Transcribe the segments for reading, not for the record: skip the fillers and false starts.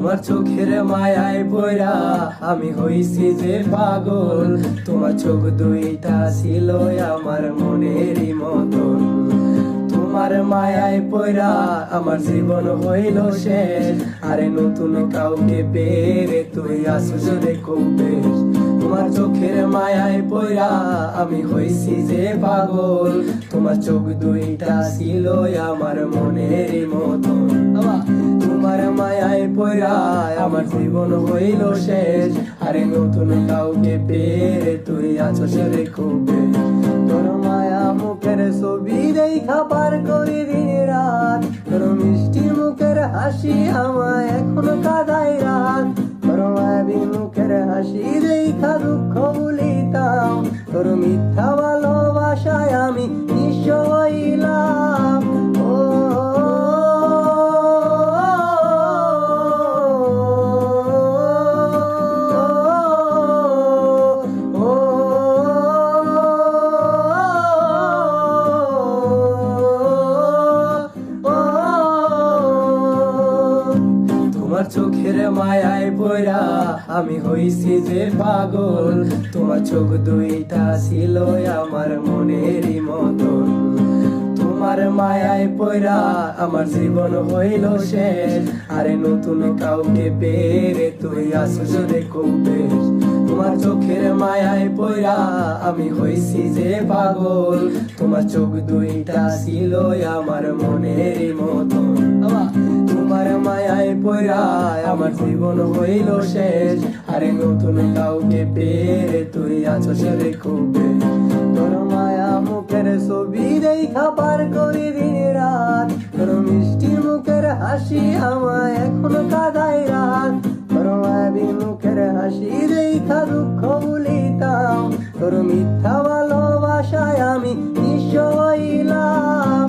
তোমার চোখের মায়ায় পড়া আমি হইছি যে পাগল, তোমার চোখ দুইটা ছিল আমার মনেরই মতন। তোমার মায়ায় পড়া আমার জীবন হইল শেষ, আরে নতুন কাউকে পেরে তুই আসো যদি খুব বেশ। তোমার চোখের মায়ায় পড়া আমি হইছি যে পাগল, তোমার চোখ দুইটা ছিল আমার মনেরই মতন। তোমার মায়ায় পড়া আমার জীবন হইল শেষ, আরে নতুন কাউকে পেরে তুই আছো সেরে খুব বেশ। তোর মায়া মুখের ছবি দেখা পার করি দিন রাত, তোর মিষ্টি মুখের হাসি আমায় এখনো কাঁদায় রাত। তোর মায়াবী মুখের হাসি দেখা দুঃখ ভুলিতাম, তোর মিথ্যা ভালোবাসায় আমি নিঃস্ব হইলাম। তোমার চোখের মায়ায় পড়া আমি হইছি যে পাগল, তোমার চোখ দুইটা ছিল আমার মনেরই মতন। তোমার মায়ায় পড়া আমার জীবন হইল শেষ, আরে নতুন কাউকে পেরে তুই আসো যদি খুব বেশ। তোমার চোখের মায়ায় পড়া আমি হইছি যে পাগল, তোমার চোখ দুইটা ছিল আমার মনেরই মতন। তোমার মায়ায় পড়া আমার জীবন হইল শেষ, আরে নতুন কাউকে পেরে তুই আছো সেরে খুব বেশ। তোর মায়া মুখের ছবি দেখা পার করি দিন রাত, তোর মিষ্টি মুখের হাসি আমায় এখনো কাঁদায় রাত। তোর মায়াবী মুখের হাসি দেখা দুঃখ ভুলিতাম, তোর মিথ্যা ভালোবাসায় আমি নিঃস্ব হইলাম।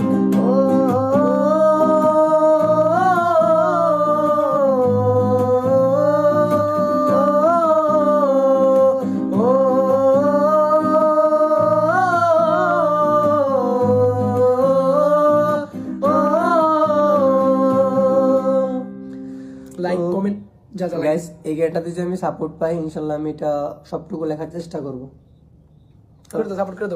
লাইক কমেন্ট যা যা গাইস, এই গেটাতে যদি আমি সাপোর্ট পাই ইনশাল্লাহ আমি এটা সবটুকু লেখার চেষ্টা করবো। করে দাও, সাপোর্ট করে দাও।